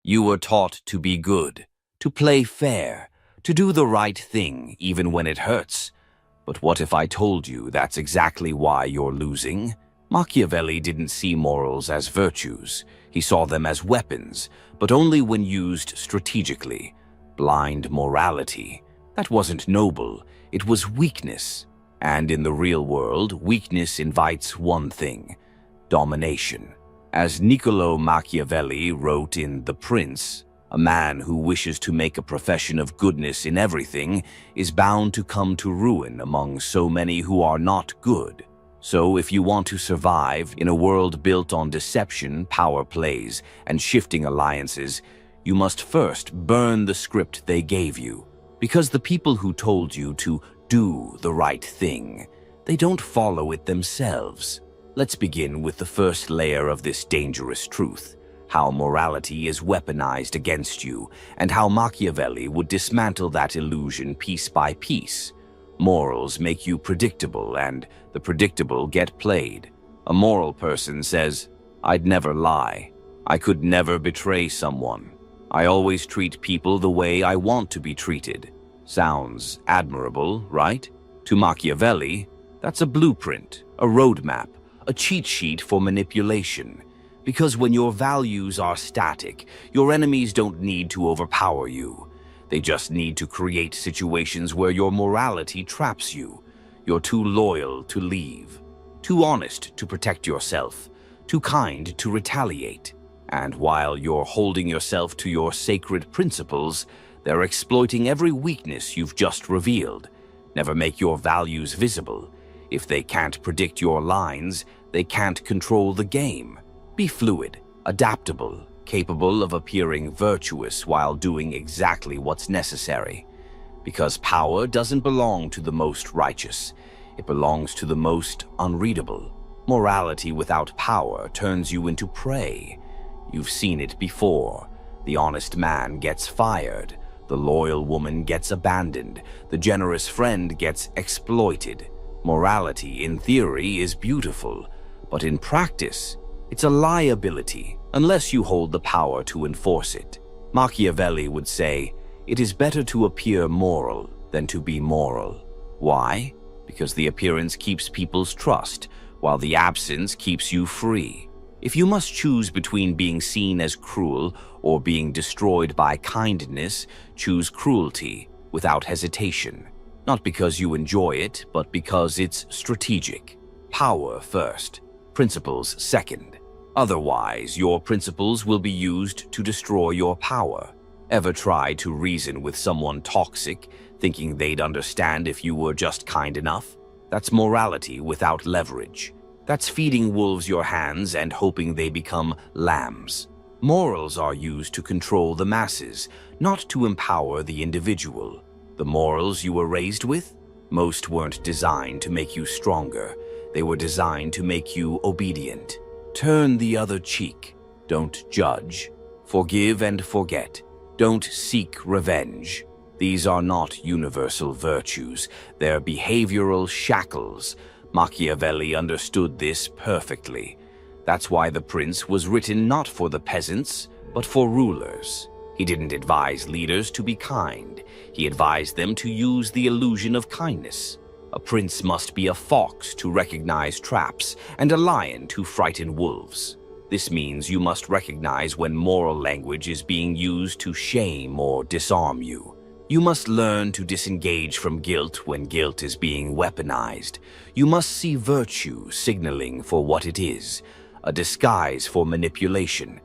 You were taught to be good, to play fair, to do the right thing even when it hurts. But what if I told you that's exactly why you're losing? Machiavelli didn't see morals as virtues. He saw them as weapons, but only when used strategically. Blind morality. That wasn't noble, it was weakness. And in the real world, weakness invites one thing: domination. As Niccolò Machiavelli wrote in The Prince, a man who wishes to make a profession of goodness in everything is bound to come to ruin among so many who are not good. So if you want to survive in a world built on deception, power plays, and shifting alliances, you must first burn the script they gave you. Because the people who told you to do the right thing, they don't follow it themselves. Let's begin with the first layer of this dangerous truth: how morality is weaponized against you, and how Machiavelli would dismantle that illusion piece by piece. Morals make you predictable, and the predictable get played. A moral person says, "I'd never lie. I could never betray someone. I always treat people the way I want to be treated." Sounds admirable, right? To Machiavelli, that's a blueprint, a roadmap, a cheat sheet for manipulation. Because when your values are static, your enemies don't need to overpower you. They just need to create situations where your morality traps you. You're too loyal to leave, too honest to protect yourself, too kind to retaliate. And while you're holding yourself to your sacred principles, they're exploiting every weakness you've just revealed. Never make your values visible. If they can't predict your lines, they can't control the game. Be fluid, adaptable, capable of appearing virtuous while doing exactly what's necessary. Because power doesn't belong to the most righteous. It belongs to the most unreadable. Morality without power turns you into prey. You've seen it before. The honest man gets fired. The loyal woman gets abandoned. The generous friend gets exploited. Morality, in theory, is beautiful, but in practice, it's a liability unless you hold the power to enforce it. Machiavelli would say, "It is better to appear moral than to be moral." Why? Because the appearance keeps people's trust, while the absence keeps you free. If you must choose between being seen as cruel or being destroyed by kindness, choose cruelty without hesitation. Not because you enjoy it, but because it's strategic. Power first, principles second. Otherwise, your principles will be used to destroy your power. Ever try to reason with someone toxic, thinking they'd understand if you were just kind enough? That's morality without leverage. That's feeding wolves your hands and hoping they become lambs. Morals are used to control the masses, not to empower the individual. The morals you were raised with? Most weren't designed to make you stronger. They were designed to make you obedient. Turn the other cheek. Don't judge. Forgive and forget. Don't seek revenge. These are not universal virtues. They're behavioral shackles. Machiavelli understood this perfectly. That's why The Prince was written not for the peasants, but for rulers. He didn't advise leaders to be kind. He advised them to use the illusion of kindness. A prince must be a fox to recognize traps and a lion to frighten wolves. This means you must recognize when moral language is being used to shame or disarm you. You must learn to disengage from guilt when guilt is being weaponized. You must see virtue signaling for what it is, a disguise for manipulation.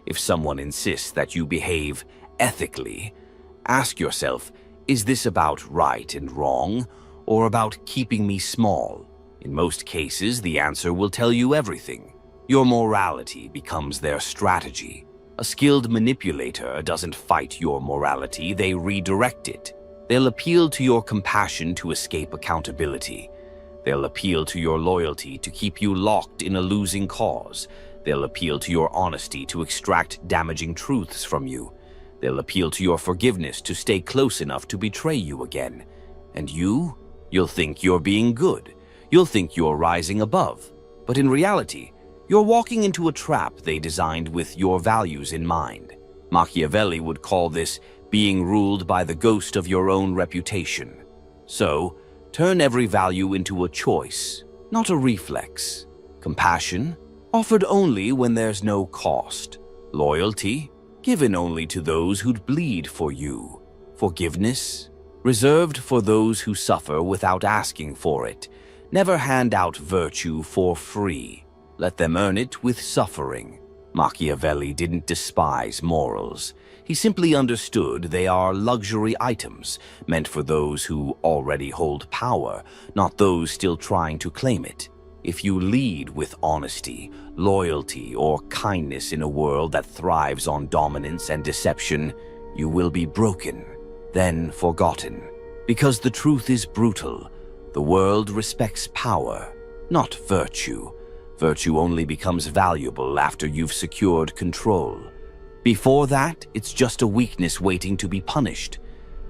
If someone insists that you behave ethically, ask yourself, is this about right and wrong, or about keeping me small? In most cases, the answer will tell you everything. Your morality becomes their strategy. A skilled manipulator doesn't fight your morality, they redirect it. They'll appeal to your compassion to escape accountability. They'll appeal to your loyalty to keep you locked in a losing cause. They'll appeal to your honesty to extract damaging truths from you. They'll appeal to your forgiveness to stay close enough to betray you again. And you'll think you're being good. You'll think you're rising above. But in reality, you're walking into a trap they designed with your values in mind. Machiavelli would call this being ruled by the ghost of your own reputation. So, turn every value into a choice, not a reflex. Compassion, offered only when there's no cost. Loyalty, given only to those who'd bleed for you. Forgiveness, reserved for those who suffer without asking for it. Never hand out virtue for free. Let them earn it with suffering. Machiavelli didn't despise morals. He simply understood they are luxury items meant for those who already hold power, not those still trying to claim it. If you lead with honesty, loyalty, or kindness in a world that thrives on dominance and deception, you will be broken, then forgotten. Because the truth is brutal. The world respects power, not virtue. Virtue only becomes valuable after you've secured control. Before that, it's just a weakness waiting to be punished.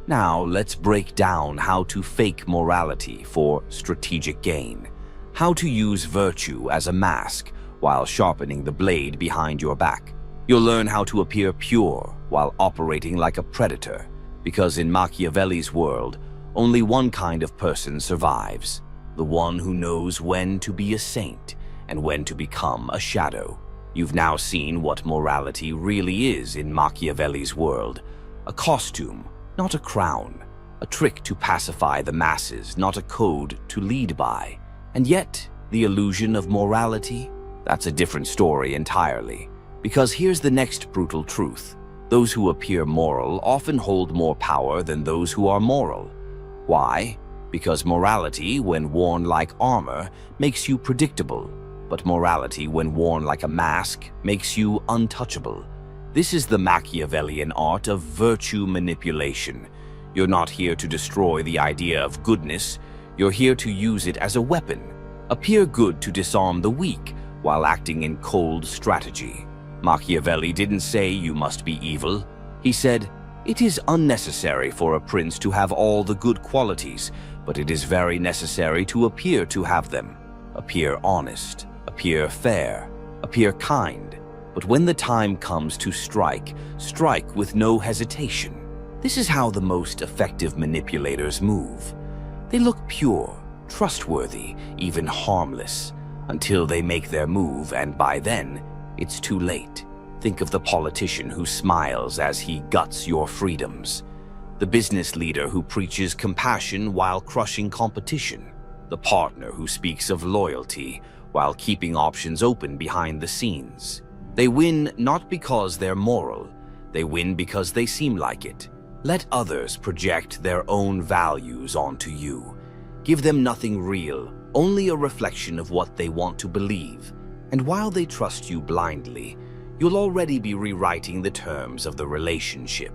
Now, let's break down how to fake morality for strategic gain. How to use virtue as a mask while sharpening the blade behind your back. You'll learn how to appear pure while operating like a predator, because in Machiavelli's world, only one kind of person survives, the one who knows when to be a saint and when to become a shadow. You've now seen what morality really is in Machiavelli's world. A costume, not a crown. A trick to pacify the masses, not a code to lead by. And yet, the illusion of morality? That's a different story entirely. Because here's the next brutal truth. Those who appear moral often hold more power than those who are moral. Why? Because morality, when worn like armor, makes you predictable. But morality, when worn like a mask, makes you untouchable. This is the Machiavellian art of virtue manipulation. You're not here to destroy the idea of goodness. You're here to use it as a weapon. Appear good to disarm the weak while acting in cold strategy. Machiavelli didn't say you must be evil. He said, it is unnecessary for a prince to have all the good qualities, but it is very necessary to appear to have them. Appear honest, appear fair, appear kind. But when the time comes to strike, strike with no hesitation. This is how the most effective manipulators move. They look pure, trustworthy, even harmless, until they make their move, and by then, it's too late. Think of the politician who smiles as he guts your freedoms. The business leader who preaches compassion while crushing competition. The partner who speaks of loyalty while keeping options open behind the scenes. They win not because they're moral, they win because they seem like it. Let others project their own values onto you. Give them nothing real, only a reflection of what they want to believe. And while they trust you blindly, you'll already be rewriting the terms of the relationship.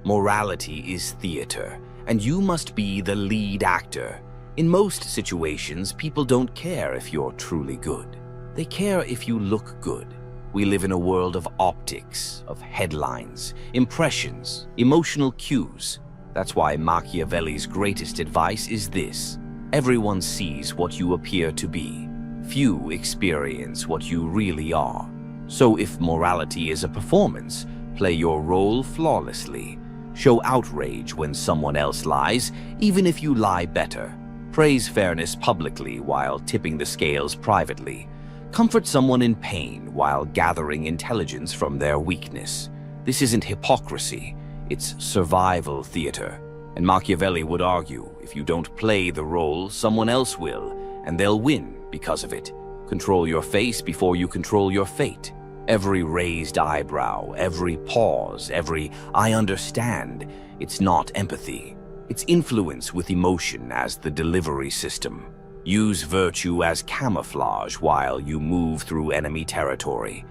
Morality is theater, and you must be the lead actor. In most situations, people don't care if you're truly good. They care if you look good. We live in a world of optics, of headlines, impressions, emotional cues. That's why Machiavelli's greatest advice is this. Everyone sees what you appear to be. Few experience what you really are. So if morality is a performance, play your role flawlessly. Show outrage when someone else lies, even if you lie better. Praise fairness publicly while tipping the scales privately. Comfort someone in pain while gathering intelligence from their weakness. This isn't hypocrisy, it's survival theater. And Machiavelli would argue, if you don't play the role, someone else will, and they'll win because of it. Control your face before you control your fate. Every raised eyebrow, every pause, every "I understand," it's not empathy. It's influence with emotion as the delivery system. Use virtue as camouflage while you move through enemy territory.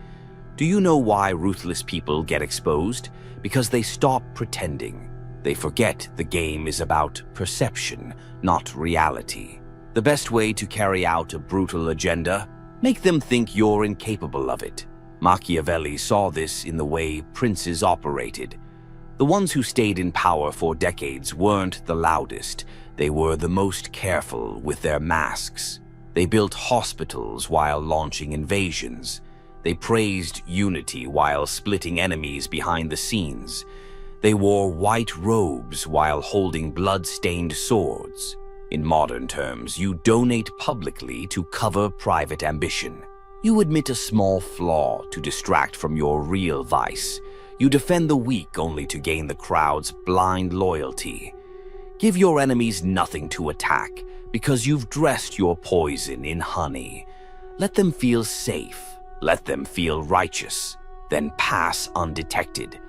Do you know why ruthless people get exposed? Because they stop pretending. They forget the game is about perception, not reality. The best way to carry out a brutal agenda? Make them think you're incapable of it. Machiavelli saw this in the way princes operated. The ones who stayed in power for decades weren't the loudest. They were the most careful with their masks. They built hospitals while launching invasions. They praised unity while splitting enemies behind the scenes. They wore white robes while holding blood-stained swords. In modern terms, you donate publicly to cover private ambition. You admit a small flaw to distract from your real vice. You defend the weak only to gain the crowd's blind loyalty. Give your enemies nothing to attack because you've dressed your poison in honey. Let them feel safe. Let them feel righteous. Then pass undetected.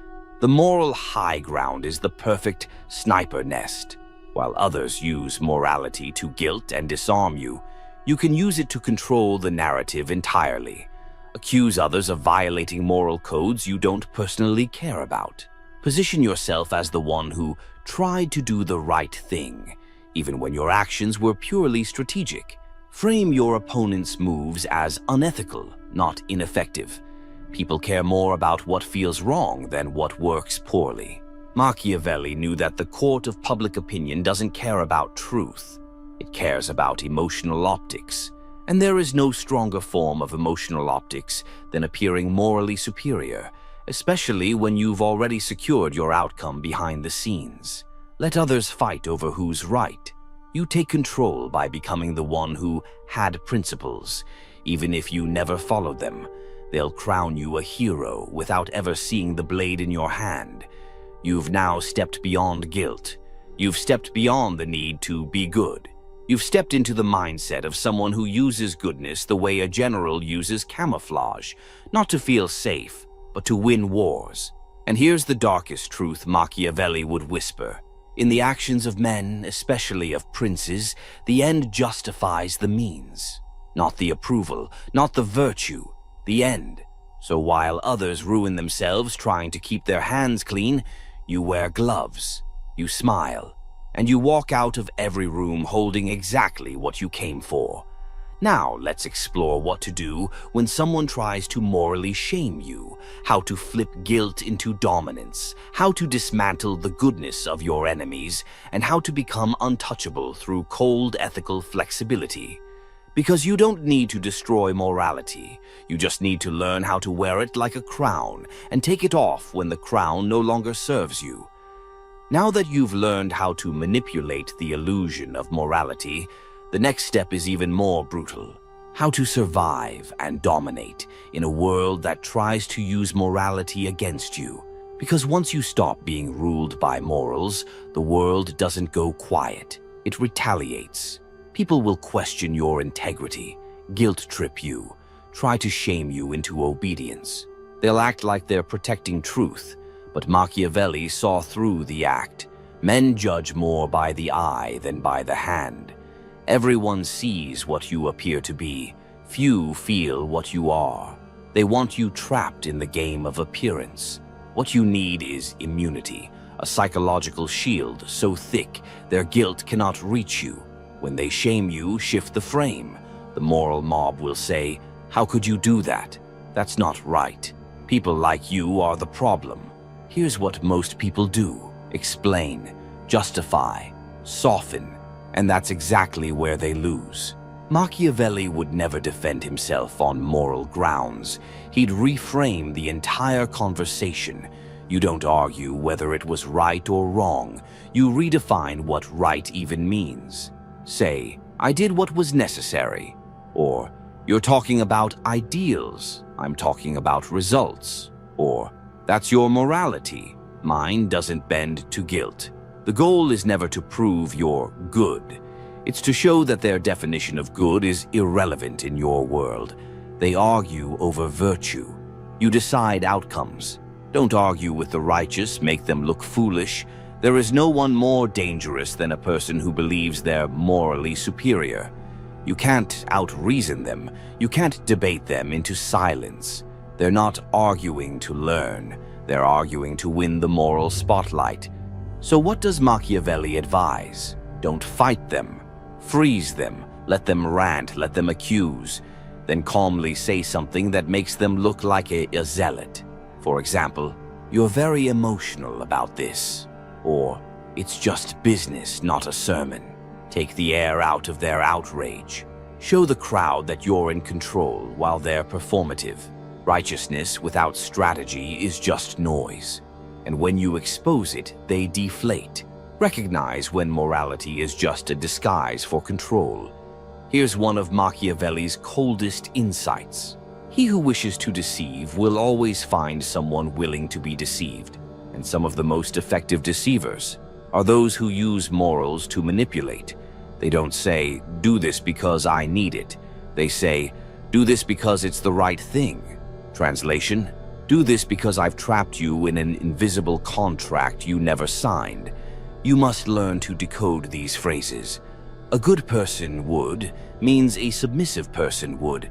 The moral high ground is the perfect sniper nest. While others use morality to guilt and disarm you, you can use it to control the narrative entirely. Accuse others of violating moral codes you don't personally care about. Position yourself as the one who tried to do the right thing, even when your actions were purely strategic. Frame your opponent's moves as unethical, not ineffective. People care more about what feels wrong than what works poorly. Machiavelli knew that the court of public opinion doesn't care about truth. It cares about emotional optics. And there is no stronger form of emotional optics than appearing morally superior, especially when you've already secured your outcome behind the scenes. Let others fight over who's right. You take control by becoming the one who had principles. Even if you never followed them, they'll crown you a hero without ever seeing the blade in your hand. You've now stepped beyond guilt. You've stepped beyond the need to be good. You've stepped into the mindset of someone who uses goodness the way a general uses camouflage, not to feel safe, but to win wars. And here's the darkest truth Machiavelli would whisper. In the actions of men, especially of princes, the end justifies the means. Not the approval, not the virtue, the end. So while others ruin themselves trying to keep their hands clean, you wear gloves, you smile, and you walk out of every room holding exactly what you came for. Now let's explore what to do when someone tries to morally shame you, how to flip guilt into dominance, how to dismantle the goodness of your enemies, and how to become untouchable through cold ethical flexibility. Because you don't need to destroy morality, you just need to learn how to wear it like a crown and take it off when the crown no longer serves you. Now that you've learned how to manipulate the illusion of morality, the next step is even more brutal. How to survive and dominate in a world that tries to use morality against you. Because once you stop being ruled by morals, the world doesn't go quiet. It retaliates. People will question your integrity, guilt-trip you, try to shame you into obedience. They'll act like they're protecting truth, but Machiavelli saw through the act. Men judge more by the eye than by the hand. Everyone sees what you appear to be. Few feel what you are. They want you trapped in the game of appearance. What you need is immunity, a psychological shield so thick their guilt cannot reach you. When they shame you, shift the frame. The moral mob will say, "How could you do that? That's not right. People like you are the problem." Here's what most people do: explain, justify, soften, and that's exactly where they lose. Machiavelli would never defend himself on moral grounds. He'd reframe the entire conversation. You don't argue whether it was right or wrong. You redefine what right even means. Say, "I did what was necessary." Or, "You're talking about ideals. I'm talking about results." Or, "That's your morality. Mine doesn't bend to guilt." The goal is never to prove you're good. It's to show that their definition of good is irrelevant in your world. They argue over virtue. You decide outcomes. Don't argue with the righteous, make them look foolish. There is no one more dangerous than a person who believes they're morally superior. You can't out-reason them. You can't debate them into silence. They're not arguing to learn. They're arguing to win the moral spotlight. So what does Machiavelli advise? Don't fight them. Freeze them. Let them rant. Let them accuse. Then calmly say something that makes them look like a zealot. For example, "You're very emotional about this." Or, "It's just business, not a sermon." Take the air out of their outrage. Show the crowd that you're in control while they're performative. Righteousness without strategy is just noise, and when you expose it, they deflate. Recognize when morality is just a disguise for control. Here's one of Machiavelli's coldest insights. He who wishes to deceive will always find someone willing to be deceived, and some of the most effective deceivers are those who use morals to manipulate. They don't say, "Do this because I need it." They say, "Do this because it's the right thing." Translation: do this because I've trapped you in an invisible contract you never signed. You must learn to decode these phrases. A good person would means a submissive person would.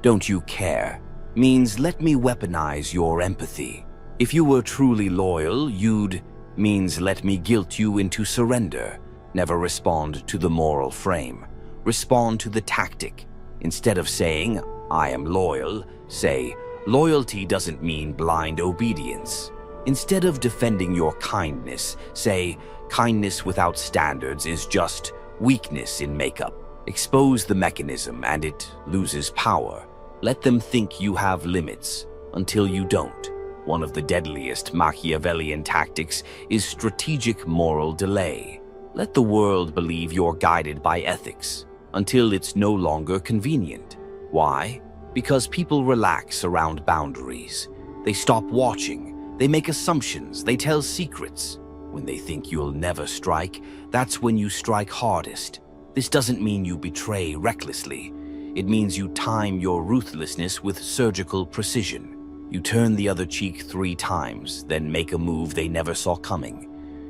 Don't you care means let me weaponize your empathy. If you were truly loyal, you'd means let me guilt you into surrender. Never respond to the moral frame. Respond to the tactic. Instead of saying, "I am loyal," say, "Loyalty doesn't mean blind obedience." Instead of defending your kindness, say, "Kindness without standards is just weakness in makeup." Expose the mechanism and it loses power. Let them think you have limits until you don't. One of the deadliest Machiavellian tactics is strategic moral delay. Let the world believe you're guided by ethics until it's no longer convenient. Why? Because people relax around boundaries. They stop watching, they make assumptions, they tell secrets. When they think you'll never strike, that's when you strike hardest. This doesn't mean you betray recklessly. It means you time your ruthlessness with surgical precision. You turn the other cheek 3 times, then make a move they never saw coming.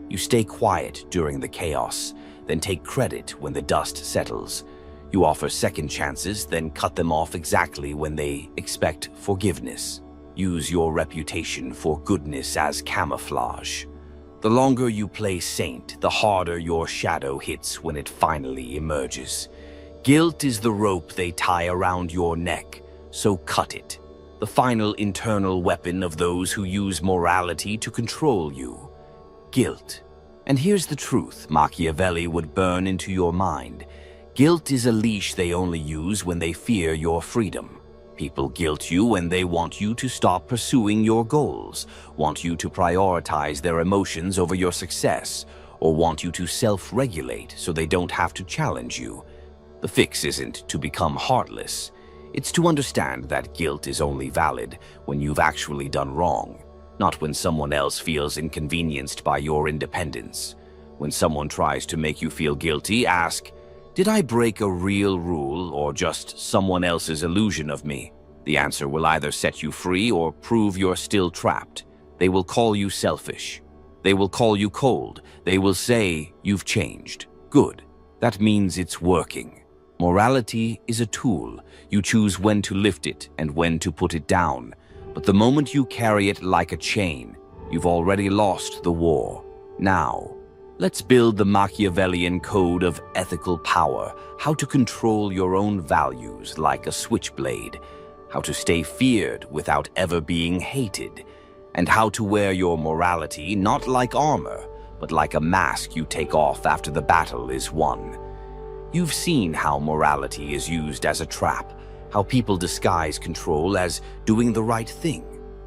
You stay quiet during the chaos, then take credit when the dust settles. You offer second chances, then cut them off exactly when they expect forgiveness. Use your reputation for goodness as camouflage. The longer you play saint, the harder your shadow hits when it finally emerges. Guilt is the rope they tie around your neck, so cut it. The final internal weapon of those who use morality to control you. Guilt. And here's the truth Machiavelli would burn into your mind. Guilt is a leash they only use when they fear your freedom. People guilt you when they want you to stop pursuing your goals, want you to prioritize their emotions over your success, or want you to self-regulate so they don't have to challenge you. The fix isn't to become heartless. It's to understand that guilt is only valid when you've actually done wrong, not when someone else feels inconvenienced by your independence. When someone tries to make you feel guilty, ask, "Did I break a real rule or just someone else's illusion of me?" The answer will either set you free or prove you're still trapped. They will call you selfish. They will call you cold. They will say you've changed. Good. That means it's working. Morality is a tool. You choose when to lift it and when to put it down. But the moment you carry it like a chain, you've already lost the war. Now, let's build the Machiavellian code of ethical power, how to control your own values like a switchblade, how to stay feared without ever being hated, and how to wear your morality not like armor, but like a mask you take off after the battle is won. You've seen how morality is used as a trap, how people disguise control as doing the right thing,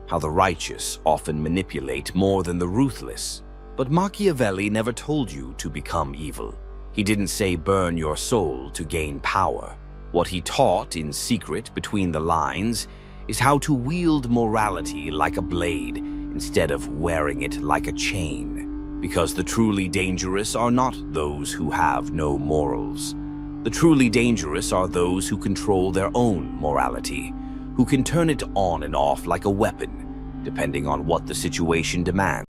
how the righteous often manipulate more than the ruthless. But Machiavelli never told you to become evil. He didn't say burn your soul to gain power. What he taught in secret between the lines is how to wield morality like a blade instead of wearing it like a chain. Because the truly dangerous are not those who have no morals. The truly dangerous are those who control their own morality, who can turn it on and off like a weapon, depending on what the situation demands.